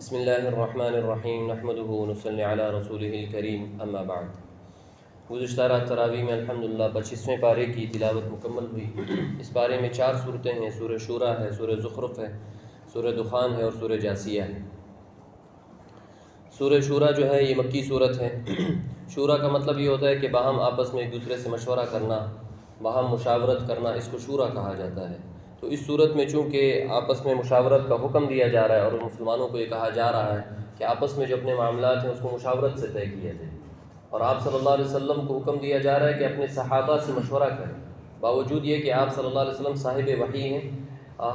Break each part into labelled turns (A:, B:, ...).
A: بسم اللہ الرحمن الرحیم نحمده ونصلی علی رسولہ الکریم اما بعد۔ گزشتہ رات تراویح میں الحمدللہ 25ویں پارے کی تلاوت مکمل ہوئی۔ اس پارے میں 4 صورتیں ہیں، سورہ شورى ہے، سورہ زخرف ہے، سورہ دخان ہے اور سورہ جاثیہ ہے۔ سورہ شورى جو ہے یہ مکی صورت ہے۔ شورى کا مطلب یہ ہوتا ہے کہ باہم آپس میں ایک دوسرے سے مشورہ کرنا، باہم مشاورت کرنا، اس کو شورى کہا جاتا ہے۔ تو اس صورت میں چونکہ آپس میں مشاورت کا حکم دیا جا رہا ہے اور مسلمانوں کو یہ کہا جا رہا ہے کہ آپس میں جو اپنے معاملات ہیں اس کو مشاورت سے طے کیا جائے، اور آپ صلی اللہ علیہ وسلم کو حکم دیا جا رہا ہے کہ اپنے صحابہ سے مشورہ کریں، باوجود یہ کہ آپ صلی اللہ علیہ وسلم صاحب وحی ہیں۔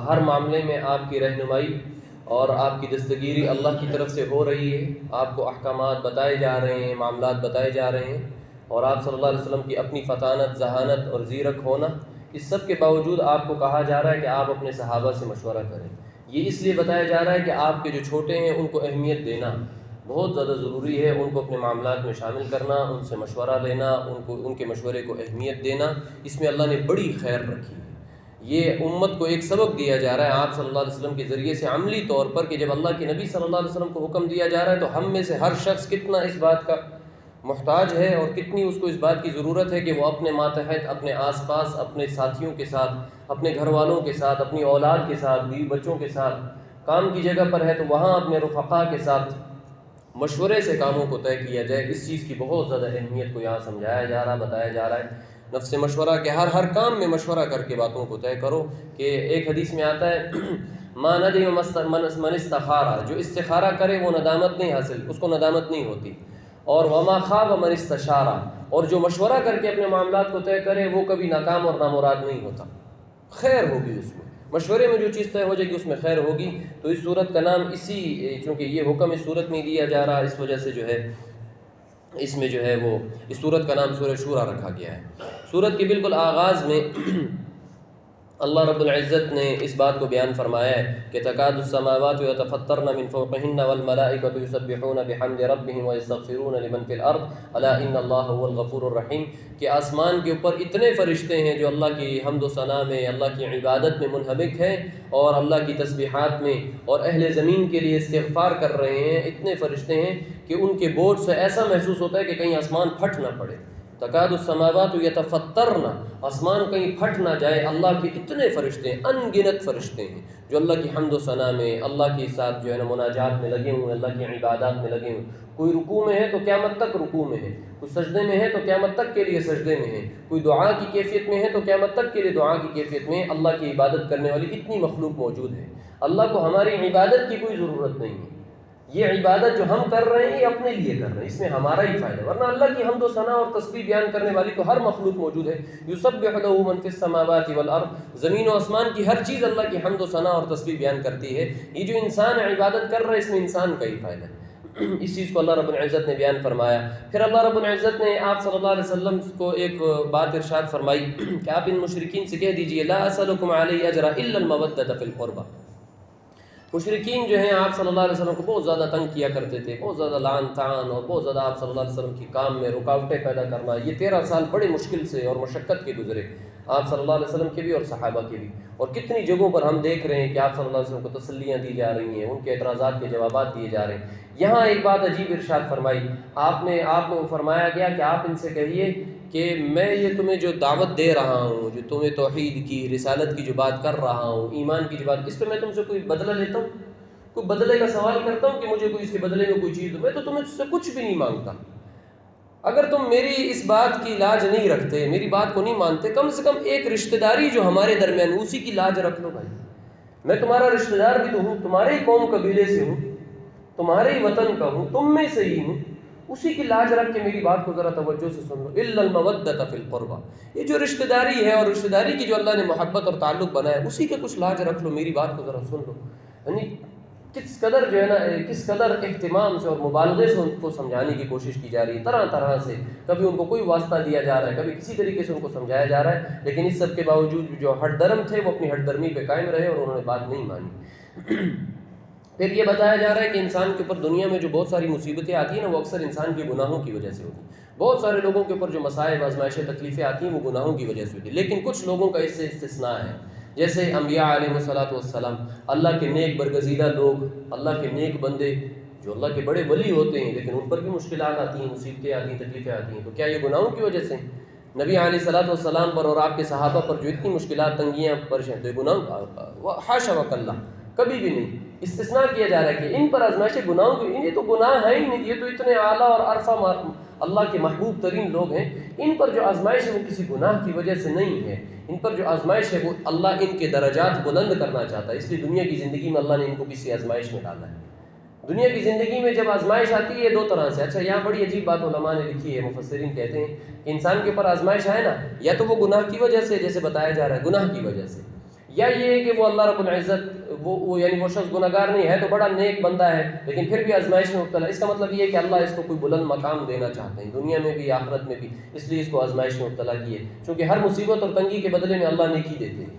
A: ہر معاملے میں آپ کی رہنمائی اور آپ کی دستگیری اللہ کی طرف سے ہو رہی ہے، آپ کو احکامات بتائے جا رہے ہیں، معاملات بتائے جا رہے ہیں، اور آپ صلی اللہ علیہ وسلم کی اپنی فطانت، ذہانت اور زیرک ہونا، اس سب کے باوجود آپ کو کہا جا رہا ہے کہ آپ اپنے صحابہ سے مشورہ کریں۔ یہ اس لیے بتایا جا رہا ہے کہ آپ کے جو چھوٹے ہیں ان کو اہمیت دینا بہت زیادہ ضروری ہے، ان کو اپنے معاملات میں شامل کرنا، ان سے مشورہ لینا، ان کے مشورے کو اہمیت دینا، اس میں اللہ نے بڑی خیر رکھی ہے۔ یہ امت کو ایک سبق دیا جا رہا ہے آپ صلی اللہ علیہ وسلم کے ذریعے سے عملی طور پر کہ جب اللہ کے نبی صلی اللہ علیہ وسلم کو حکم دیا جا رہا ہے تو ہم میں سے ہر شخص کتنا اس بات کا محتاج ہے اور کتنی اس کو اس بات کی ضرورت ہے کہ وہ اپنے ماتحت، اپنے آس پاس، اپنے ساتھیوں کے ساتھ، اپنے گھر والوں کے ساتھ، اپنی اولاد کے ساتھ، بیوی بچوں کے ساتھ، کام کی جگہ پر ہے تو وہاں اپنے رفقا کے ساتھ مشورے سے کاموں کو طے کیا جائے۔ اس چیز کی بہت زیادہ اہمیت کو یہاں سمجھایا جا رہا، بتایا جا رہا ہے۔ نفس سے مشورہ کہ ہر کام میں مشورہ کر کے باتوں کو طے کرو، کہ ایک حدیث میں آتا ہے ما ندم من استخارہ، جو استخارہ کرے وہ ندامت نہیں حاصل، اس کو ندامت نہیں ہوتی، اور وما خاب من استشارہ، اور جو مشورہ کر کے اپنے معاملات کو طے کرے وہ کبھی ناکام اور نامراد نہیں ہوتا، خیر ہوگی اس میں، مشورے میں جو چیز طے ہو جائے گی اس میں خیر ہوگی۔ تو اس صورت کا نام چونکہ یہ حکم اس صورت میں دیا جا رہا، اس وجہ سے جو ہے اس میں جو ہے وہ اس صورت کا نام سورہ شورى رکھا گیا ہے۔ صورت کے بالکل آغاز میں اللہ رب العزت نے اس بات کو بیان فرمایا ہے کہ تکاد السماوات یتفطرن من فوقہن والملائکۃ یسبحون بحمد ربہم ویستغفرون لمن فی الارض الا ان اللہ هو الغفور الرحیم، کہ آسمان کے اوپر اتنے فرشتے ہیں جو اللہ کی حمد و ثنا میں، اللہ کی عبادت میں منہمک ہیں اور اللہ کی تسبیحات میں، اور اہل زمین کے لیے استغفار کر رہے ہیں۔ اتنے فرشتے ہیں کہ ان کے بوجھ سے ایسا محسوس ہوتا ہے کہ کہیں آسمان پھٹ نہ پڑے۔ تکاد السماوات یتفطرن، آسمان کہیں پھٹ نہ جائے۔ اللہ کے اتنے فرشتے ہیں، ان گنت فرشتے ہیں جو اللہ کی حمد و ثنا میں، اللہ کے ساتھ جو ہے نا مناجات میں لگے ہوئے ہیں، اللہ کی عبادات میں لگے ہوئے ہیں۔ کوئی رکوع میں ہے تو قیامت تک رکوع میں ہے، کوئی سجدے میں ہے تو قیامت تک کے لیے سجدے میں ہے، کوئی دعا کی کیفیت میں ہے تو قیامت تک کے لیے دعا کی کیفیت میں اللہ کی عبادت کرنے والی اتنی مخلوق موجود ہے۔ اللہ کو ہماری عبادت کی کوئی ضرورت نہیں ہے، یہ عبادت جو ہم کر رہے ہیں یہ اپنے لیے کر رہے ہیں، اس میں ہمارا ہی فائدہ ہے، ورنہ اللہ کی حمد و ثنا اور تسبیح بیان کرنے والی تو ہر مخلوق موجود ہے۔ یسبح له من فی السماوات والارض، زمین و آسمان کی ہر چیز اللہ کی حمد و ثنا اور تسبیح بیان کرتی ہے۔ یہ جو انسان عبادت کر رہا ہے اس میں انسان کا ہی فائدہ ہے، اس چیز کو اللہ رب العزت نے بیان فرمایا۔ پھر اللہ رب العزت نے آپ صلی اللہ علیہ وسلم کو ایک بات ارشاد فرمائی کہ آپ ان مشرکین سے کہہ دیجئے لا اسألکم علیہ اجرا الا المودۃ فی القربہ۔ مشرکین جو ہیں آپ صلی اللہ علیہ وسلم کو بہت زیادہ تنگ کیا کرتے تھے، بہت زیادہ لعن طعن اور بہت زیادہ آپ صلی اللہ علیہ وسلم کی کام میں رکاوٹیں پیدا کرنا۔ یہ 13 سال بڑے مشکل سے اور مشقت کے گزرے آپ صلی اللہ علیہ وسلم کے بھی اور صحابہ کے بھی، اور کتنی جگہوں پر ہم دیکھ رہے ہیں کہ آپ صلی اللہ علیہ وسلم کو تسلیاں دی جا رہی ہیں، ان کے اعتراضات کے جوابات دیے جا رہے ہیں۔ یہاں ایک بات عجیب ارشاد فرمائی، آپ کو فرمایا گیا کہ آپ ان سے کہیے کہ میں یہ تمہیں جو دعوت دے رہا ہوں، جو تمہیں توحید کی، رسالت کی جو بات کر رہا ہوں، ایمان کی جو بات، اس پہ میں تم سے کوئی بدلہ لیتا ہوں، کوئی بدلے کا سوال کرتا ہوں کہ مجھے کوئی اس کے بدلے میں کوئی چیز دو؟ میں تو تمہیں سے کچھ بھی نہیں مانگتا۔ اگر تم میری اس بات کی لاج نہیں رکھتے، میری بات کو نہیں مانتے، کم سے کم ایک رشتہ داری جو ہمارے درمیان اسی کی لاج رکھ لو بھائی۔ میں تمہارا رشتہ دار بھی تو ہوں، تمہارے ہی قوم قبیلے سے ہوں، تمہارے ہی وطن کا ہوں، تم میں سے ہی ہوں، اسی کی لاج رکھ کے میری بات کو ذرا توجہ سے سن لو۔ الا المودۃ فی القربہ، یہ جو رشتہ داری ہے اور رشتہ داری کی جو اللہ نے محبت اور تعلق بنایا ہے اسی کے کچھ لاج رکھ لو، میری بات کو ذرا سن لو۔ یعنی کس قدر جو ہے نا، کس قدر اہتمام سے اور مبالغے سے ان کو سمجھانے کی کوشش کی جا رہی ہے، طرح طرح سے، کبھی ان کو کوئی واسطہ دیا جا رہا ہے، کبھی کسی طریقے سے ان کو سمجھایا جا رہا ہے، لیکن اس سب کے باوجود جو ہٹ درم تھے وہ اپنی ہٹ درمی پہ قائم رہے اور انہوں نے بات نہیں مانی۔ پھر یہ بتایا جا رہا ہے کہ انسان کے اوپر دنیا میں جو بہت ساری مصیبتیں آتی ہیں نا وہ اکثر انسان کے گناہوں کی وجہ سے ہوتی ہیں۔ بہت سارے لوگوں کے اوپر جو مصائب، آزمائشیں، تکلیفیں آتی ہیں وہ گناہوں کی وجہ سے ہوتی ہیں، لیکن کچھ لوگوں کا اس سے استثناء ہے۔ جیسے انبیاء علیہ السلام، اللہ کے نیک برگزیدہ لوگ، اللہ کے نیک بندے جو اللہ کے بڑے ولی ہوتے ہیں، لیکن ان پر بھی مشکلات آتی ہیں، مصیبتیں آتی ہیں، تکلیفیں آتی ہیں، تو کیا یہ گناہوں کی وجہ سے؟ نبی علیہ السلام پر اور آپ کے صحابہ پر جو اتنی مشکلات، تنگیاں، پریشان، تو یہ گناہ حاشا وکلا، کبھی بھی نہیں۔ استثناء کیا جا رہا ہے کہ ان پر آزمائشیں گناہوں کی، یہ تو گناہ ہے ہی نہیں، یہ تو اتنے اعلیٰ اور عرفہ اللہ کے محبوب ترین لوگ ہیں، ان پر جو آزمائش ہے وہ کسی گناہ کی وجہ سے نہیں ہے، ان پر جو آزمائش ہے وہ اللہ ان کے درجات بلند کرنا چاہتا ہے، اس لیے دنیا کی زندگی میں اللہ نے ان کو کسی آزمائش میں ڈالا ہے۔ دنیا کی زندگی میں جب آزمائش آتی ہے دو طرح سے۔ اچھا، یہاں بڑی عجیب بات علماء نے لکھی ہے، مفسرین کہتے ہیں کہ انسان کے اوپر آزمائش آئے نا، یا تو وہ گناہ کی وجہ سے، جیسے بتایا جا رہا ہے گناہ کی وجہ سے، یا یہ ہے کہ وہ اللہ رب العزت یعنی وہ شخص گناہ گار نہیں ہے تو بڑا نیک بندہ ہے لیکن پھر بھی آزمائش میں مبتلا ہے۔ اس کا مطلب یہ ہے کہ اللہ اس کو کوئی بلند مقام دینا چاہتے ہیں، دنیا میں بھی آخرت میں بھی، اس لیے اس کو آزمائش میں مبتلا کیے، چونکہ ہر مصیبت اور تنگی کے بدلے میں اللہ نیکی دیتے ہیں،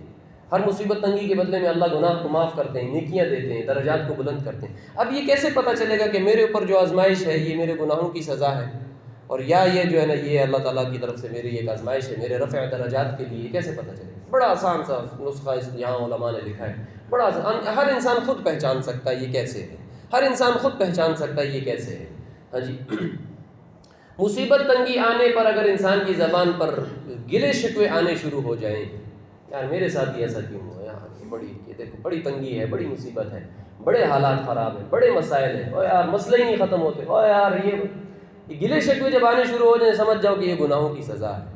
A: ہر مصیبت تنگی کے بدلے میں اللہ گناہ کو معاف کرتے ہیں، نیکیاں دیتے ہیں، درجات کو بلند کرتے ہیں۔ اب یہ کیسے پتہ چلے گا کہ میرے اوپر جو آزمائش ہے یہ میرے گناہوں کی سزا ہے، اور یا یہ جو ہے نا یہ اللہ تعالیٰ کی طرف سے میری ایک آزمائش ہے میرے رفع درجات کے لیے؟ کیسے پتہ چلے؟ بڑا آسان سا نسخہ اس یہاں علماء نے لکھا ہے، بڑا آسان، ہر انسان خود پہچان سکتا ہے یہ کیسے ہے، ہر انسان خود پہچان سکتا ہے یہ کیسے ہے۔ ہاں جی، مصیبت تنگی آنے پر اگر انسان کی زبان پر گلے شکوے آنے شروع ہو جائیں، یار میرے ساتھ ایسا کیوں ہوا، یار دیکھو بڑی تنگی ہے، بڑی مصیبت ہے، بڑے حالات خراب ہیں، بڑے مسائل ہیں، اور یار مسئلے ہی نہیں ختم ہوتے، اور یار یہ گلے شکوے جب آنے شروع ہو جائیں سمجھ جاؤ کہ یہ گناہوں کی سزا ہے،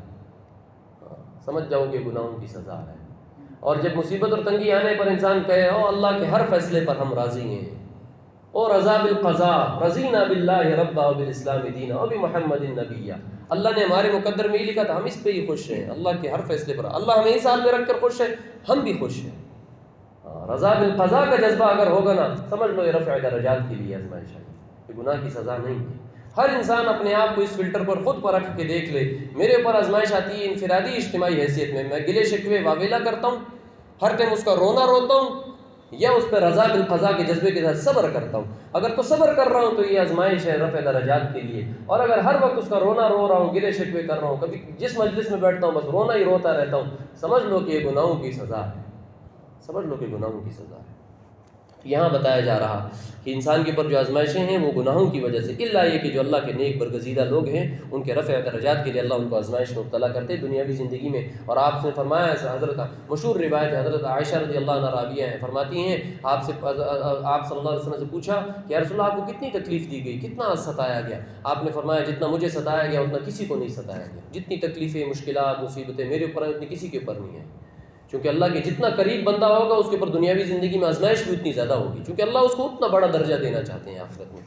A: سمجھ جاؤ کہ گناہوں کی سزا ہے۔ اور جب مصیبت اور تنگی آنے پر انسان کہے او اللہ کے ہر فیصلے پر ہم راضی ہیں، او رضا بالقضاء رضینا باللہ ربا وبالاسلام دینا وبمحمد نبیا، اللہ نے ہمارے مقدر میں یہ لکھا تھا، ہم اس پہ ہی خوش ہیں، اللہ کے ہر فیصلے پر اللہ ہمیں اس حال میں رکھ کر خوش ہے، ہم بھی خوش ہیں۔ رضا بالقضاء کا جذبہ اگر ہوگا نا، سمجھ لو یہ رفع درجات کے لیے آزمائش ہے، یہ گناہ کی سزا نہیں ہے۔ ہر انسان اپنے آپ کو اس فلٹر پر خود پرکھ کے دیکھ لے، میرے اوپر آزمائش آتی ہے انفرادی اجتماعی حیثیت میں گلے شکوے واویلا کرتا ہوں، ہر ٹائم اس کا رونا روتا ہوں، یا اس پہ رضا بالقضاء کے جذبے کے ساتھ صبر کرتا ہوں؟ اگر تو صبر کر رہا ہوں تو یہ آزمائش ہے رفع درجات کے لیے، اور اگر ہر وقت اس کا رونا رو رہا ہوں، گلے شکوے کر رہا ہوں، کبھی جس مجلس میں بیٹھتا ہوں بس رونا ہی روتا رہتا ہوں، سمجھ لو کہ یہ گناہوں کی سزا ہے، سمجھ لو کہ گناہوں کی سزا ہے۔ یہاں بتایا جا رہا کہ انسان کے اوپر جو آزمائشیں ہیں وہ گناہوں کی وجہ سے، الا یہ کہ جو اللہ کے نیک برگزیدہ لوگ ہیں ان کے رفع درجات کے لیے اللہ ان کو آزمائش میں مبتلا کرتے ہیں دنیاوی زندگی میں۔ اور آپ نے فرمایا، حضرت مشہور روایت حضرت عائشہ رضی اللہ عنہ راویہ ہیں، فرماتی ہیں آپ صلی اللہ علیہ وسلم سے پوچھا کہ یا رسول اللہ آپ کو کتنی تکلیف دی گئی، کتنا ستایا گیا؟ آپ نے فرمایا جتنا مجھے ستایا گیا اتنا کسی کو نہیں ستایا گیا، جتنی تکلیفیں، مشکلات، مصیبتیں میرے اوپر ہیں اتنی کسی کے اوپر نہیں ہیں، چونکہ اللہ کے جتنا قریب بندہ ہوگا اس کے اوپر دنیاوی زندگی میں آزمائش بھی اتنی زیادہ ہوگی، چونکہ اللہ اس کو اتنا بڑا درجہ دینا چاہتے ہیں آخرت میں۔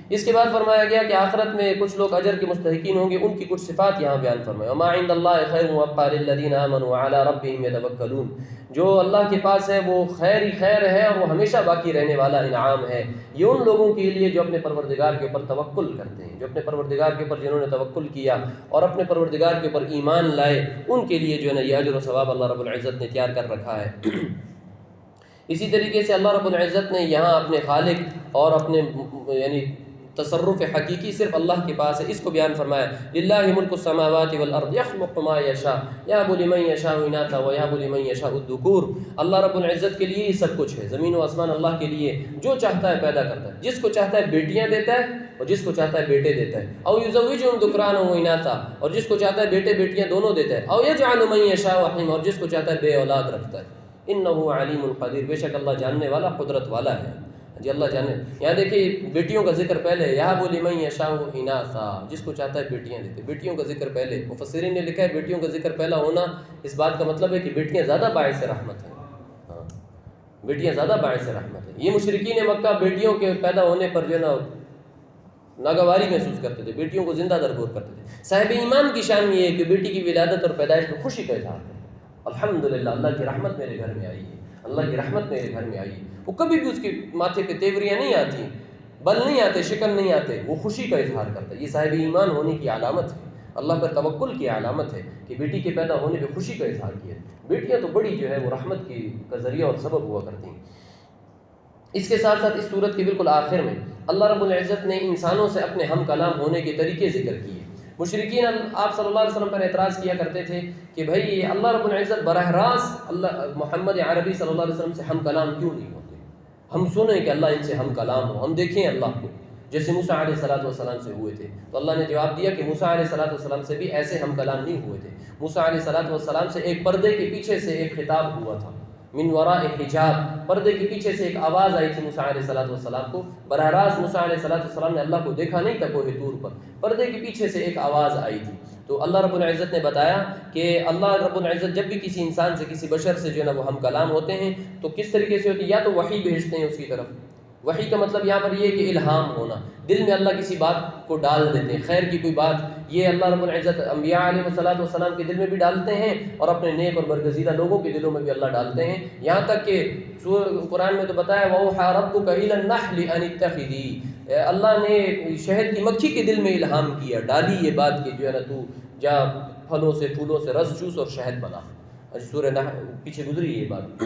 A: اس کے بعد فرمایا گیا کہ آخرت میں کچھ لوگ اجر کے مستحقین ہوں گے، ان کی کچھ صفات یہاں بیان فرمائے، وما عند اللہ خیر وابقى للذین آمنوا وعلی ربهم یتوکلون، جو اللہ کے پاس ہے وہ خیر ہی خیر ہے اور وہ ہمیشہ باقی رہنے والا انعام ہے، یہ ان لوگوں کے لیے جو اپنے پروردگار کے اوپر توکل کرتے ہیں، جو اپنے پروردگار کے اوپر جنہوں نے توکل کیا اور اپنے پروردگار کے اوپر ایمان لائے، ان کے لیے جو ہے نا یہ اجر و ثواب اللہ رب العزت نے تیار کر رکھا ہے۔ اسی طریقے سے اللہ رب العزت نے یہاں اپنے خالق اور اپنے یعنی تصرف حقیقی صرف اللہ کے پاس ہے، اس کو بیان فرمایا، للہ ملک السماوات والارض یخلق ما یشاء یہب لمن یشاء اناثا ویہب لمن یشاء الذکور، اللہ رب العزت کے لیے یہ سب کچھ ہے، زمین و آسمان اللہ کے لیے، جو چاہتا ہے پیدا کرتا ہے، جس کو چاہتا ہے بیٹیاں دیتا ہے اور جس کو چاہتا ہے بیٹے دیتا ہے، او یزوجہم ذکرانا و اناثا، اور جس کو چاہتا ہے بیٹے بیٹیاں دونوں دیتا ہے، او یجعل من یشاء عقیما، اور جس کو چاہتا ہے بے اولاد رکھتا ہے، انہ علیم قدیر، بے شک اللہ جاننے والا قدرت والا ہے جی، اللہ جانے۔ یہاں دیکھیے بیٹیوں کا ذکر پہلے، یہب لمن یشاء اناثا، جس کو چاہتا ہے بیٹیاں دیتے، بیٹیوں کا ذکر پہلے، مفسرین نے لکھا ہے بیٹیوں کا ذکر پہلا ہونا اس بات کا مطلب ہے کہ بیٹیاں زیادہ باعث رحمت ہیں، ہاں بیٹیاں زیادہ باعث رحمت ہیں۔ یہ مشرکین مکہ بیٹیوں کے پیدا ہونے پر جو ہے نا ناگواری محسوس کرتے تھے، بیٹیوں کو زندہ درگور کرتے تھے۔ صاحب ایمان کی شان یہ ہے کہ بیٹی کی ولادت اور پیدائش میں خوشی کا اظہار کرتے ہیں، الحمدللہ اللہ کی رحمت میرے گھر میں آئی ہے، اللہ کی رحمت میرے گھر میں آئی ہے۔ وہ کبھی بھی اس کے ماتھے پہ تیوریاں نہیں آتی، بل نہیں آتے، شکل نہیں آتے، وہ خوشی کا اظہار کرتا ہے۔ یہ صاحب ایمان ہونے کی علامت ہے، اللہ پر توکل کی علامت ہے کہ بیٹی کے پیدا ہونے پہ خوشی کا اظہار کیا۔ بیٹیاں تو بڑی جو ہے وہ رحمت کا ذریعہ اور سبب ہوا کرتی ہیں۔ اس کے ساتھ ساتھ اس صورت کے بالکل آخر میں اللہ رب العزت نے انسانوں سے اپنے ہم کلام ہونے کے طریقے ذکر کیے۔ مشرکین آپ صلی اللہ علیہ وسلم پر اعتراض کیا کرتے تھے کہ بھائی اللہ رب العزت براہ راست اللہ محمد عربی صلی اللہ علیہ وسلم سے ہم کلام کیوں نہیں ہوتے؟ ہم سنیں کہ اللہ ان سے ہم کلام ہو، ہم دیکھیں اللہ کو، جیسے موسیٰ علیہ السلام سے ہوئے تھے۔ تو اللہ نے جواب دیا کہ موسیٰ علیہ السلام سے بھی ایسے ہم کلام نہیں ہوئے تھے۔ موسیٰ علیہ السلام سے ایک پردے کے پیچھے سے ایک خطاب ہوا تھا، من وراء حجاب، پردے کے پیچھے سے ایک آواز آئی تھی موسیٰ علیہ السلام کو۔ براہ راست موسیٰ علیہ السلام نے اللہ کو دیکھا نہیں تھا کوہ طور پر، پردے کے پیچھے سے ایک آواز آئی تھی۔ تو اللہ رب العزت نے بتایا کہ اللہ رب العزت جب بھی کسی انسان سے، کسی بشر سے جو ہے نا وہ ہم کلام ہوتے ہیں تو کس طریقے سے ہوتی ہے؟ یا تو وحی بھیجتے ہیں اس کی طرف، وحی کا مطلب یہاں پر یہ ہے کہ الہام ہونا، دل میں اللہ کسی بات کو ڈال دیتے ہیں، خیر کی کوئی بات، یہ اللہ رب العزت انبیاء علیہ السلام کے دل میں بھی ڈالتے ہیں اور اپنے نیک اور برگزیدہ لوگوں کے دلوں میں بھی اللہ ڈالتے ہیں۔ یہاں تک کہ قرآن میں تو بتایا وَأَوْحَىٰ رَبُّكَ إِلَى النَّحْلِ أَنِ اتَّخِذِي، اللہ نے شہد کی مکھی کے دل میں الہام کیا، ڈالی یہ بات کہ جو ہے نا تو جا پھلوں سے پھولوں سے رس چوس اور شہد بنا۔ سورہ نحل پیچھے گزری یہ بات۔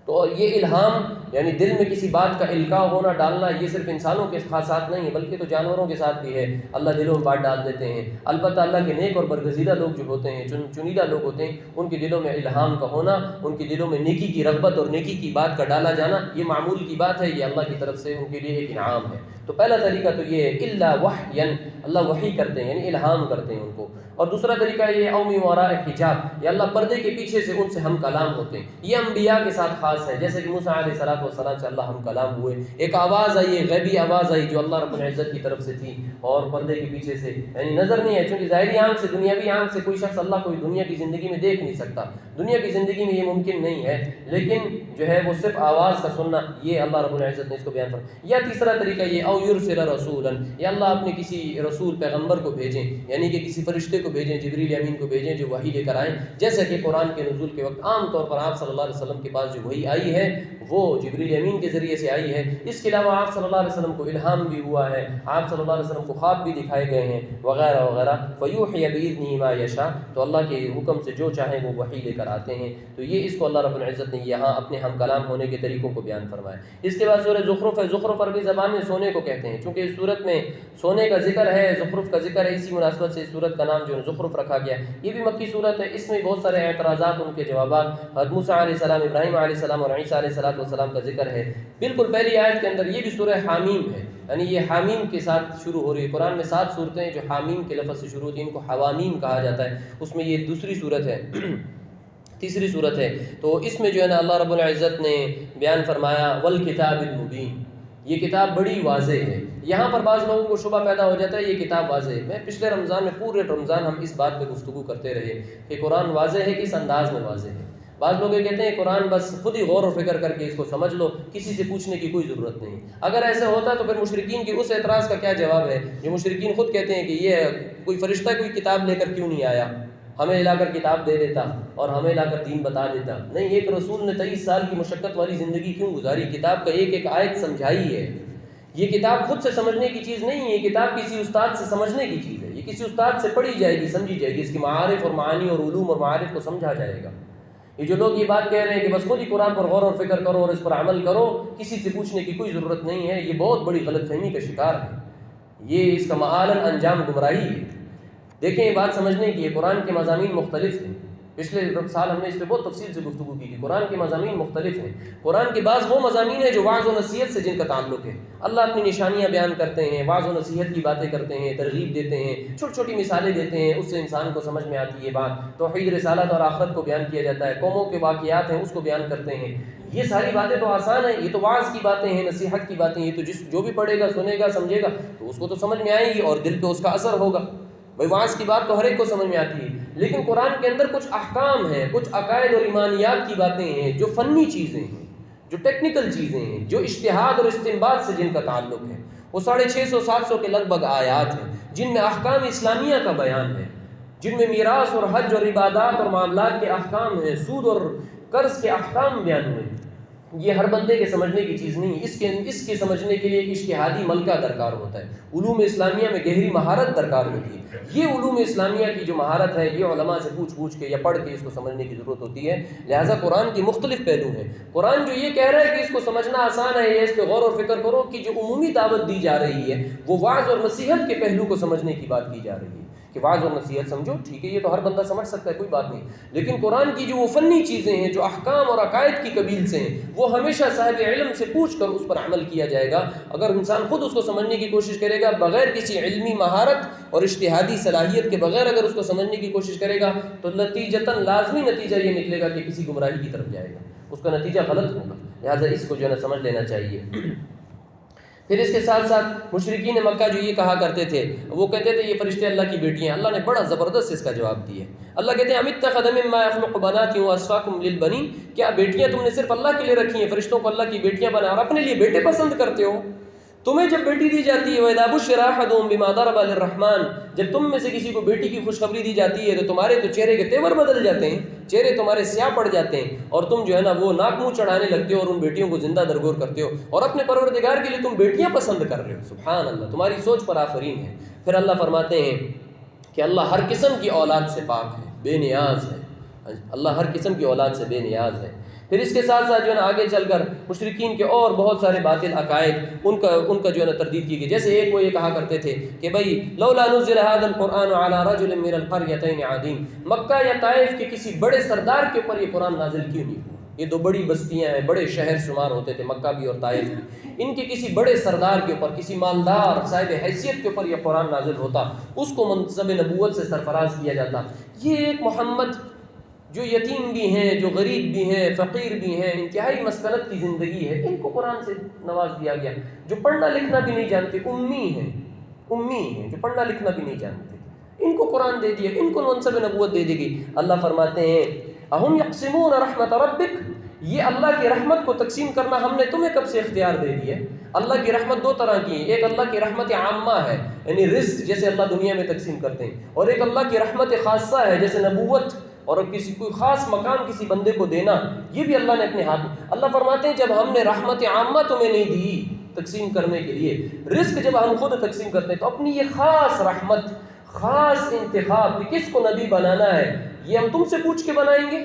A: تو یہ الہام یعنی دل میں کسی بات کا القاء ہونا، ڈالنا، یہ صرف انسانوں کے ساتھ نہیں ہے بلکہ تو جانوروں کے ساتھ بھی ہے، اللہ دلوں میں بات ڈال دیتے ہیں۔ البتہ اللہ کے نیک اور برگزیدہ لوگ جو ہوتے ہیں، چنیدہ لوگ ہوتے ہیں، ان کے دلوں میں الہام کا ہونا، ان کے دلوں میں نیکی کی رغبت اور نیکی کی بات کا ڈالا جانا، یہ معمول کی بات ہے، یہ اللہ کی طرف سے ان کے لیے ایک انعام ہے۔ تو پہلا طریقہ تو یہ ہے الا وحیا، اللہ وحی کرتے ہیں یعنی الہام کرتے ہیں ان کو۔ اور دوسرا طریقہ یہ او من وراء حجاب، یا اللہ پردے کے پیچھے سے ان سے ہم کلام ہوتے ہیں۔ یہ انبیاء کے ساتھ خاص ہے، جیسے کہ موسیٰ علیہ السلام سے اللہ ہم کلام ہوئے، ایک آواز آئی، ایک غیبی آواز آئی جو اللہ رب العزت کی طرف سے تھی اور پردے کے پیچھے سے یعنی نظر نہیں ہے، چونکہ ظاہری آنکھ سے، دنیاوی آنکھ سے کوئی شخص اللہ کو دنیا کی زندگی میں دیکھ نہیں سکتا، دنیا کی زندگی میں یہ ممکن نہیں ہے، لیکن جو ہے وہ صرف آواز کا سننا، یہ اللہ رب العزت نے اس کو بیان فرمایا۔ یا تیسرا طریقہ یہ او یرسل رسولا، یا اللہ اپنے کسی رسول پیغمبر کو بھیجیں، یعنی کہ کسی فرشتے کو بھیجیں، جبریل امین کو بھیجیں جو وحی لے کر آئیں، جیسے کہ قرآن کے نزول کے وقت عام طور پر آپ صلی اللہ علیہ وسلم کے پاس جو وحی آئی ہے وہ جبریل امین کے ذریعے سے آئی ہے۔ اس کے علاوہ آپ صلی اللہ علیہ وسلم کو الہام بھی ہوا ہے، آپ صلی اللہ علیہ وسلم کو خواب بھی دکھائے گئے ہیں وغیرہ وغیرہ۔ فیوحی بإذنہ ما یشاء، تو اللہ کے حکم سے جو چاہیں وہ وحی لے کر آتے ہیں۔ تو یہ اس کو اللہ رب العزت نے یہاں اپنے ہم کلام ہونے کے طریقوں کو بیان فرمایا۔ اس کے بعد سورہ زخرف ہے، زخرف عربی زبان میں سونے کو کہتے ہیں، چونکہ اس صورت میں سونے کا ذکر ہے، زخرف کا ذکر ہے، اسی مناسبت سے اس صورت کا نام جو ہے زخرف رکھا گیا۔ یہ بھی مکی صورت ہے، اس میں بہت سارے اعتراضات، ان کے جوابات، حضرت موسیٰ علیہ السلام، ابراہیم علیہ السلام اور عیسیٰ علیہ السلام کا ذکر ہے۔ بالکل پہلی آیت کے اندر یہ بھی سورہ حامیم ہے، یعنی یہ حامیم کے ساتھ شروع ہو رہی ہے۔ قرآن میں 7 صورتیں ہیں جو حامیم کے لفظ سے شروع ہوتی ہیں، ان کو حوامیم کہا جاتا ہے، اس میں یہ دوسری صورت ہے، تیسری صورت ہے۔ تو اس میں جو ہے نا اللہ رب العزت نے بیان فرمایا والکتاب المبین، یہ کتاب بڑی واضح ہے۔ یہاں پر بعض لوگوں کو شبہ پیدا ہو جاتا ہے یہ کتاب واضح ہے۔ میں پچھلے رمضان میں پورے رمضان ہم اس بات پہ گفتگو کرتے رہے کہ قرآن واضح ہے، کس انداز میں واضح ہے۔ بعض لوگ یہ کہتے ہیں قرآن بس خود ہی غور و فکر کر کے اس کو سمجھ لو، کسی سے پوچھنے کی کوئی ضرورت نہیں۔ اگر ایسا ہوتا تو پھر مشرکین کی اس اعتراض کا کیا جواب ہے جو مشرکین خود کہتے ہیں کہ یہ کوئی فرشتہ کوئی کتاب لے کر کیوں نہیں آیا، ہمیں لا کر کتاب دے دیتا اور ہمیں لا کر دین بتا دیتا۔ نہیں، ایک رسول نے 23 سال کی مشقت والی زندگی کیوں گزاری، کتاب کا ایک ایک آیت سمجھائی ہے۔ یہ کتاب خود سے سمجھنے کی چیز نہیں ہے، یہ کتاب کسی استاد سے سمجھنے کی چیز ہے، یہ کسی استاد سے پڑھی جائے گی، سمجھی جائے گی، اس کی معارف اور معانی اور علوم اور معارف کو سمجھا جائے گا۔ یہ جو لوگ یہ بات کہہ رہے ہیں کہ بس خود ہی قرآن پر غور و فکر کرو اور اس پر عمل کرو، کسی سے پوچھنے کی کوئی ضرورت نہیں ہے، یہ بہت بڑی غلط فہمی کا شکار ہے، یہ اس کا معالن انجام گمراہی ہے۔ دیکھیں، یہ بات سمجھنے کی ہے، قرآن کے مضامین مختلف ہیں، پچھلے سال ہم نے اس پہ بہت تفصیل سے گفتگو کی تھی۔ قرآن کے مضامین مختلف ہیں، قرآن کے بعض وہ مضامین ہیں جو وعظ و نصیحت سے جن کا تعلق ہے، اللہ اپنی نشانیاں بیان کرتے ہیں، وعظ و نصیحت کی باتیں کرتے ہیں، ترغیب دیتے ہیں، چھوٹی چھوٹی مثالیں دیتے ہیں، اس سے انسان کو سمجھ میں آتی ہے بات۔ توحید، رسالت اور آخرت کو بیان کیا جاتا ہے، قوموں کے واقعات ہیں اس کو بیان کرتے ہیں۔ یہ ساری باتیں تو آسان ہیں، یہ تو وعظ کی باتیں ہیں، نصیحت کی باتیں، یہ تو جو بھی پڑھے گا، سنے گا، سمجھے گا تو اس کو تو سمجھ میں آئے گی اور دل پہ اس کا اثر ہوگا۔ بھائی وعظ کی بات تو ہر ایک کو سمجھ میں آتی ہے، لیکن قرآن کے اندر کچھ احکام ہیں، کچھ عقائد اور ایمانیات کی باتیں ہیں جو فنی چیزیں ہیں، جو ٹیکنیکل چیزیں ہیں، جو اجتہاد اور استنباط سے جن کا تعلق ہے۔ وہ 650-700 کے لگ بھگ آیات ہیں جن میں احکام اسلامیہ کا بیان ہے، جن میں میراث اور حج اور عبادات اور معاملات کے احکام ہیں، سود اور قرض کے احکام بیان ہوئے۔ یہ ہر بندے کے سمجھنے کی چیز نہیں، اس کے سمجھنے کے لیے ایک اجتہادی ملکہ درکار ہوتا ہے، علوم اسلامیہ میں گہری مہارت درکار ہوتی ہے۔ یہ علوم اسلامیہ کی جو مہارت ہے یہ علماء سے پوچھ کے یا پڑھ کے اس کو سمجھنے کی ضرورت ہوتی ہے۔ لہٰذا قرآن کی مختلف پہلو ہیں۔ قرآن جو یہ کہہ رہا ہے کہ اس کو سمجھنا آسان ہے، یا اس پہ غور و فکر کرو، کہ جو عمومی دعوت دی جا رہی ہے وہ وعظ اور نصیحت کے پہلو کو سمجھنے کی بات کی جا رہی ہے، کہ وعظ اور نصیحت سمجھو، ٹھیک ہے یہ تو ہر بندہ سمجھ سکتا ہے، کوئی بات نہیں، لیکن قرآن کی جو وہ فنی چیزیں ہیں جو احکام اور عقائد کی قبیل سے ہیں وہ ہمیشہ صاحب علم سے پوچھ کر اس پر عمل کیا جائے گا۔ اگر انسان خود اس کو سمجھنے کی کوشش کرے گا بغیر کسی علمی مہارت اور اجتہادی صلاحیت کے بغیر اگر اس کو سمجھنے کی کوشش کرے گا تو نتیجتاً لازمی نتیجہ یہ نکلے گا کہ کسی گمراہی کی طرف جائے گا، اس کا نتیجہ غلط ہوگا۔ لہٰذا اس کو جو ہے نا سمجھ لینا چاہیے۔ پھر اس کے ساتھ ساتھ مشرکین مکہ جو یہ کہا کرتے تھے، وہ کہتے تھے یہ فرشتے اللہ کی بیٹی ہیں۔ اللہ نے بڑا زبردست اس کا جواب دیا ہے۔ اللہ کہتے ہیں ام اتخذ مما يخلق بنات واصفاكم للبنين، کیا بیٹیاں تم نے صرف اللہ کے لیے رکھی ہیں، فرشتوں کو اللہ کی بیٹیاں بنا اور اپنے لیے بیٹے پسند کرتے ہو؟ تمہیں جب بیٹی دی جاتی ہے وَإِذَا بُشِّرَ أَحَدُهُم بِمَا ضَرَبَ لِلرَّحْمَنِ، جب تم میں سے کسی کو بیٹی کی خوشخبری دی جاتی ہے تو تمہارے تو چہرے کے تیور بدل جاتے ہیں، چہرے تمہارے سیاہ پڑ جاتے ہیں، اور تم جو ہے نا وہ ناک منہ چڑھانے لگتے ہو اور ان بیٹیوں کو زندہ درگور کرتے ہو، اور اپنے پروردگار کے لیے تم بیٹیاں پسند کر رہے ہو۔ سبحان اللہ، تمہاری سوچ پر آفرین ہے۔ پھر اللہ فرماتے ہیں کہ اللہ ہر قسم کی اولاد سے پاک ہے، بے نیاز ہے، اللہ ہر قسم کی اولاد سے بے نیاز ہے۔ پھر اس کے ساتھ ساتھ جو ہے نا آگے چل کر مشرکین کے اور بہت سارے باطل عقائد ان کا جو ہے نا تردید کی گئی۔ جیسے ایک وہ یہ کہا کرتے تھے کہ بھائی لولا نزل هذا القرآن على رجل من القريتين عظيم، مکہ یا طائف کے کسی بڑے سردار کے اوپر یہ قرآن نازل کیوں نہیں ہوا؟ یہ دو بڑی بستیاں ہیں، بڑے شہر شمار ہوتے تھے مکہ بھی اور طائف بھی، ان کے کسی بڑے سردار کے اوپر، کسی مالدار صاحب حیثیت کے اوپر یہ قرآن نازل ہوتا، اس کو منصب نبوت سے سرفراز کیا جاتا۔ یہ ایک محمد جو یتیم بھی ہیں، جو غریب بھی ہیں، فقیر بھی ہیں، انتہائی مسکنت کی زندگی ہے، ان کو قرآن سے نواز دیا گیا، جو پڑھنا لکھنا بھی نہیں جانتے، امی ہیں جو پڑھنا لکھنا بھی نہیں جانتے، ان کو قرآن دے دیا، ان کو منصب نبوت دے دی گئی۔ اللہ فرماتے ہیں اہم یقسمون رحمت ربک، یہ اللہ کی رحمت کو تقسیم کرنا ہم نے تمہیں کب سے اختیار دے دی ہے؟ اللہ کی رحمت دو طرح کی ہے، ایک اللہ کی رحمت عامہ ہے یعنی رزق جیسے اللہ دنیا میں تقسیم کرتے ہیں، اور ایک اللہ کی رحمت خاصہ ہے جیسے نبوت اور کوئی خاص مقام کسی بندے کو دینا، یہ بھی اللہ نے اپنے ہاتھ میں۔ اللہ فرماتے ہیں جب ہم نے رحمت عامہ تمہیں نہیں دی تقسیم کرنے کے لیے، رزق جب ہم خود تقسیم کرتے ہیں تو اپنی یہ خاص رحمت، خاص انتخاب کہ کس کو نبی بنانا ہے، یہ ہم تم سے پوچھ کے بنائیں گے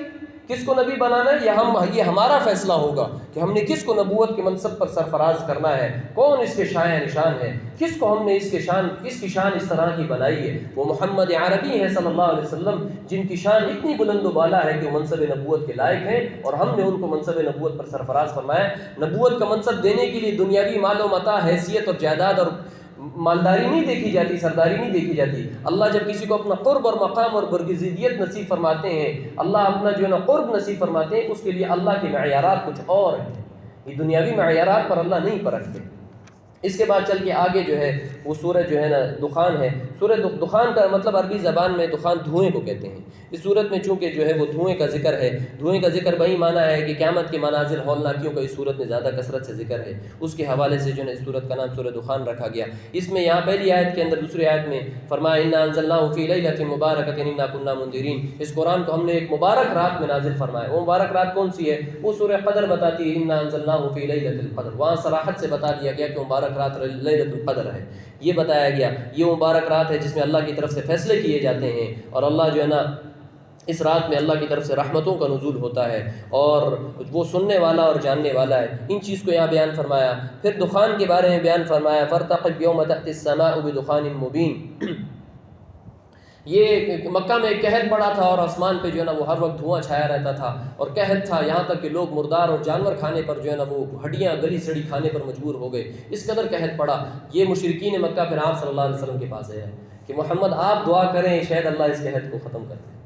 A: کس کو نبی بنانا ہے، یہ ہمارا فیصلہ ہوگا کہ ہم نے کس کو نبوت کے منصب پر سرفراز کرنا ہے، کون اس کے شایع نشان ہے، کس کو ہم نے اس کی شان اس طرح کی بنائی ہے۔ وہ محمد عربی ہے صلی اللہ علیہ وسلم، جن کی شان اتنی بلند و بالا ہے کہ وہ منصب نبوت کے لائق ہیں، اور ہم نے ان کو منصب نبوت پر سرفراز فرمایا۔ نبوت کا منصب دینے کے لیے دنیاوی مال و متاع، حیثیت اور جائیداد اور مالداری نہیں دیکھی جاتی، سرداری نہیں دیکھی جاتی۔ اللہ جب کسی کو اپنا قرب اور مقام اور برگزیدیت نصیب فرماتے ہیں، اللہ اپنا جو ہے نا قرب نصیب فرماتے ہیں، اس کے لیے اللہ کے معیارات کچھ اور ہیں، یہ دنیاوی معیارات پر اللہ نہیں پرکھتے۔ اس کے بعد چل کے آگے جو ہے وہ سورہ جو ہے نا دخان ہے۔ سورہ دخان کا مطلب عربی زبان میں دخان دھوئیں کو کہتے ہیں۔ اس صورت میں چونکہ جو ہے وہ دھوئیں کا ذکر ہے، دھوئیں کا ذکر وہی معنی ہے کہ قیامت کے مناظر ہولناکیوں کا اس صورت میں زیادہ کثرت سے ذکر ہے، اس کے حوالے سے جو ہے اس صورت کا نام سورہ دخان رکھا گیا۔ اس میں یہاں پہلی آیت کے اندر دوسری آیت میں فرمایا انا انزلناہ فی لیلۃ مبارکۃ انا کنا منذرین، اس قرآن کو ہم نے ایک مبارک رات میں نازل فرمایا۔ وہ مبارک رات کون سی ہے؟ وہ سورہ قدر بتاتی ہے، انا انزلناہ فی لیلۃ القدر، وہاں صراحت سے بتا دیا گیا کہ مبارک رات لیلۃ القدر ہے، یہ بتایا گیا یہ مبارک رات ہے جس میں اللہ کی طرف سے فیصلے کیے جاتے ہیں، اور اللہ جو ہے نا اس رات میں اللہ کی طرف سے رحمتوں کا نزول ہوتا ہے، اور وہ سننے والا اور جاننے والا ہے۔ ان چیز کو یہاں بیان فرمایا۔ پھر دخان کے بارے میں بیان فرمایا فارتقب یوم تأتی السماء بدخان مبین۔ یہ مکہ میں ایک قحط پڑا تھا اور آسمان پہ جو ہے نا وہ ہر وقت دھواں چھایا رہتا تھا، اور قحط تھا یہاں تک کہ لوگ مردار اور جانور کھانے پر جو ہے نا وہ ہڈیاں گلی سڑی کھانے پر مجبور ہو گئے، اس قدر قحط پڑا۔ یہ مشرکین مکہ پھر آپ صلی اللہ علیہ وسلم کے پاس آیا کہ محمد آپ دعا کریں شاید اللہ اس قحط کو ختم کر دے۔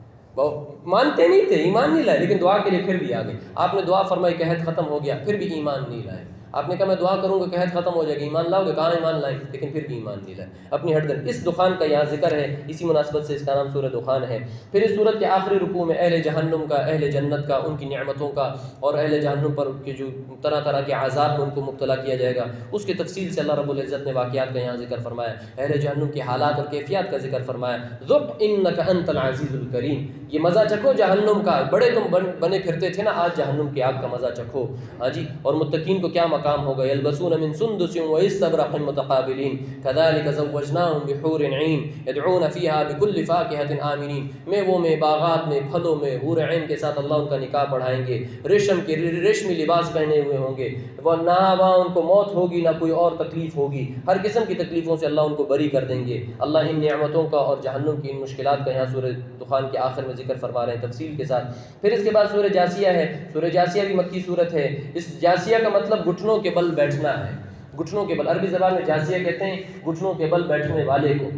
A: مانتے نہیں تھے، ایمان نہیں لائے، لیکن دعا کے لیے پھر بھی آ گئے۔ آپ نے دعا فرمائی، قحط ختم ہو گیا، پھر بھی ایمان نہیں لائے۔ آپ نے کہا میں دعا کروں گا کہ حید ختم ہو جائے گی، ایمان لاؤ گے؟ کہاں ایمان لائیں، لیکن پھر بھی ایمان نہیں لائے، اپنی ہٹ گئے۔ اس دخان کا یہاں ذکر ہے، اسی مناسبت سے اس کا نام سورہ دخان ہے۔ پھر اس سورت کے آخری رکوع میں اہل جہنم کا، اہل جنت کا، ان کی نعمتوں کا، اور اہل جہنم پر کے جو طرح طرح کے عذاب میں ان کو مبتلا کیا جائے گا، اس کی تفصیل سے اللہ رب العزت نے واقعات کا یہاں ذکر فرمایا، اہل جہنم کی حالات اور کیفیات کا ذکر فرمایا۔ ذُقْ إِنَّكَ أَنْتَ الْعَزِيزُ الْكَرِيمُ، یہ مزہ چکھو جہنم کا، بڑے تم بنے پھرتے تھے نا، آج جہنم کی آگ کا مزہ چکھو۔ ہاں جی، اور متقین کو کیا مقام ہوگا، يَلْبَسُونَ مِن سُنْدُسٍ وَإِسْتَبْرَقٍ مُتَقَابِلِينَ كَذَلِكَ زَوَّجْنَاهُم بِحُورٍ عِينٍ يَدْعُونَ فِيهَا بِكُلِّ فَاكِهَةٍ آمِنِينَ، میووں میں، باغات میں، پھلوں میں، حور عین کے ساتھ اللہ ان کا نکاح پڑھائیں گے، ریشم کے ریشمی لباس پہنے ہوئے ہوں گے، وہ نہ وہاں ان کو موت ہوگی نہ کوئی اور تکلیف ہوگی، ہر قسم کی تکلیفوں سے اللہ ان کو بری کر دیں گے۔ اللہ ان نعمتوں کا اور جہنم کی ان مشکلات کا یہاں سورہ دخان کے آخر میں ذکر فرما رہے ہیں تفصیل کے ساتھ۔ پھر اس کے بعد سورہ جاسیہ ہے، سورہ جاسیہ بھی مکی صورت ہے۔ اس جاسیہ کا مطلب گھٹنوں کے بل بیٹھنا ہے، گھٹنوں کے بل، عربی زبان میں جاسیہ کہتے ہیں گھٹنوں کے بل بیٹھنے والے کو۔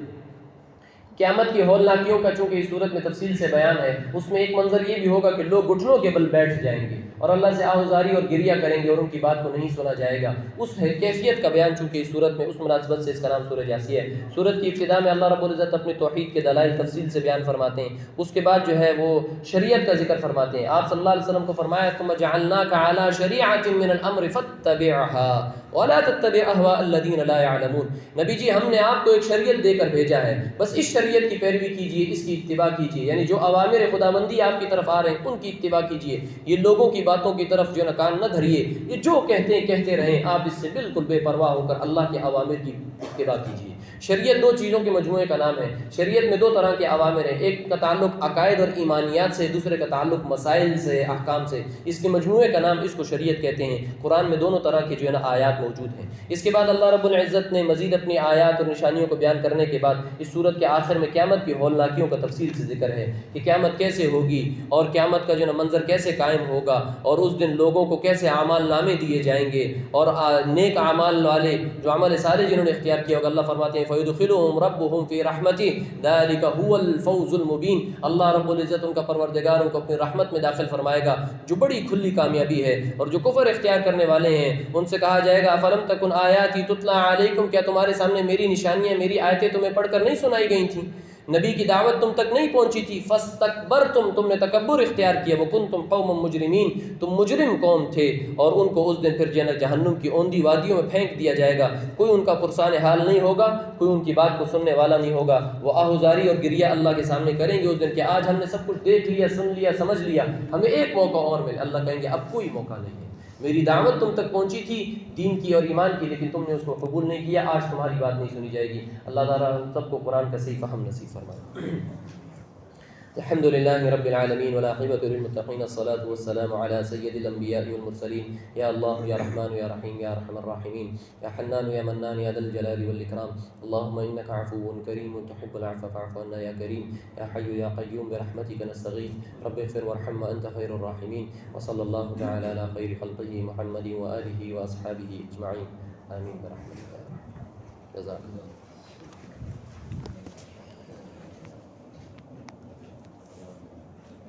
A: قیامت کی ہولناکیوں کا چونکہ اس صورت میں تفصیل سے بیان ہے، اس میں ایک منظر یہ بھی ہوگا کہ لوگ گھٹنوں کے بل بیٹھ جائیں گے اور اللہ سے آہوزاری اور گریہ کریں گے اور ان کی بات کو نہیں سنا جائے گا۔ اس کیفیت کا بیان چونکہ اس صورت میں، اس مناسبت سے اس کا نام سورہ جاسیہ ہے۔ صورت کی ابتدا میں اللہ رب العزت اپنی توحید کے دلائل تفصیل سے بیان فرماتے ہیں، اس کے بعد جو ہے وہ شریعت کا ذکر فرماتے ہیں۔ آپ صلی اللہ علیہ وسلم کو فرمایا ثم جعلناک علی شریعۃ من الامر فاتبعها ولا تتبع اهواء الذین لا يعلمون، نبی جی ہم نے آپ کو ایک شریعت دے کر بھیجا ہے، بس اس شریعت کی پیروی کیجیے، اس کی اتباع کیجیے، یعنی جو اوامر خداوندی آپ کی طرف آ رہے ہیں ان کی اتباع کیجیے، یہ لوگوں کی باتوں کی طرف جو ہے نا کان نہ دھریے، یہ جو کہتے ہیں کہتے رہیں، آپ اس سے بالکل بے پرواہ ہو کر اللہ کے اوامر کی اتباع کیجیے۔ شریعت دو چیزوں کے مجموعے کا نام ہے، شریعت میں دو طرح کے اوامر ہیں، ایک کا تعلق عقائد اور ایمانیات سے، دوسرے کا تعلق مسائل سے، احکام سے، اس کے مجموعے کا نام اس کو شریعت کہتے ہیں۔ قرآن میں دونوں طرح کے جو ہے نا آیات موجود ہیں۔ اس کے بعد اللہ رب العزت نے مزید اپنی آیات اور نشانیوں کو بیان کرنے کے بعد اس صورت کے آخر میں قیامت کی ہولناکیوں کا تفصیل سے ذکر ہے کہ قیامت کیسے ہوگی اور قیامت کا جو ہے نا منظر کیسے قائم ہوگا، اور اس دن لوگوں کو کیسے اعمال نامے دیے جائیں گے، اور نیک اعمال والے جو عمل صالح جنہوں نے اختیار کیا ہوگا، اللہ فرماتے ہیں فَيُدْخِلُهُمْ رَبُّهُمْ فِي رَحْمَتِهِ ذَلِكَ هُوَ الْفَوْزُ الْمُبِينُ، اللہ رب العزت ان کا پروردگار ان کو اپنی رحمت میں داخل فرمائے گا جو بڑی کھلی کامیابی ہے۔ اور جو کفر اختیار کرنے والے ہیں ان سے کہا جائے گا فَلَمْ تَكُنْ آيَاتِي تُتْلَىٰ عَلَيْكُمْ، کیا تمہارے سامنے میری نشانیاں، میری آیتیں تمہیں پڑھ کر نہیں سنائی گئی تھیں، نبی کی دعوت تم تک نہیں پہنچی تھی؟ فَاسْتَكْبَرْتُمْ، تم نے تکبر اختیار کیا، وَكُنْتُمْ قَوْمًا مُجْرِمِينَ، تم مجرم قوم تھے، اور ان کو اس دن پھر جہنم کی اوندھی وادیوں میں پھینک دیا جائے گا، کوئی ان کا پرسان حال نہیں ہوگا، کوئی ان کی بات کو سننے والا نہیں ہوگا، وہ آہوزاری اور گریہ اللہ کے سامنے کریں گے اس دن کہ آج ہم نے سب کچھ دیکھ لیا، سن لیا، سمجھ لیا، ہمیں ایک موقع اور ملے۔ اللہ کہیں گے اب کوئی موقع نہیں ہے، میری دعوت تم تک پہنچی تھی دین کی اور ایمان کی، لیکن تم نے اس کو قبول نہیں کیا، آج تمہاری بات نہیں سنی جائے گی۔ اللہ تعالیٰ ہم سب کو قرآن کا صحیح فہم نصیب فرمائے۔ الحمد لله رب العالمين والعاقبة للمتقين، الصلاة والسلام على سيد الأنبياء والمرسلين، يا الله يا رحمن يا رحيم يا أرحم الراحمين، يا حنان يا منان يا ذا الجلال والإكرام، اللهم إنك عفو كريم تحب العفو فاعف عنا يا كريم، يا حي يا قيوم برحمتك نستغيث، رب اغفر وارحم وأنت خير الراحمين، وصلى الله تعالى على خير خلقه محمد وآله وأصحابه أجمعين، آمين برحمتك، جزاك الله۔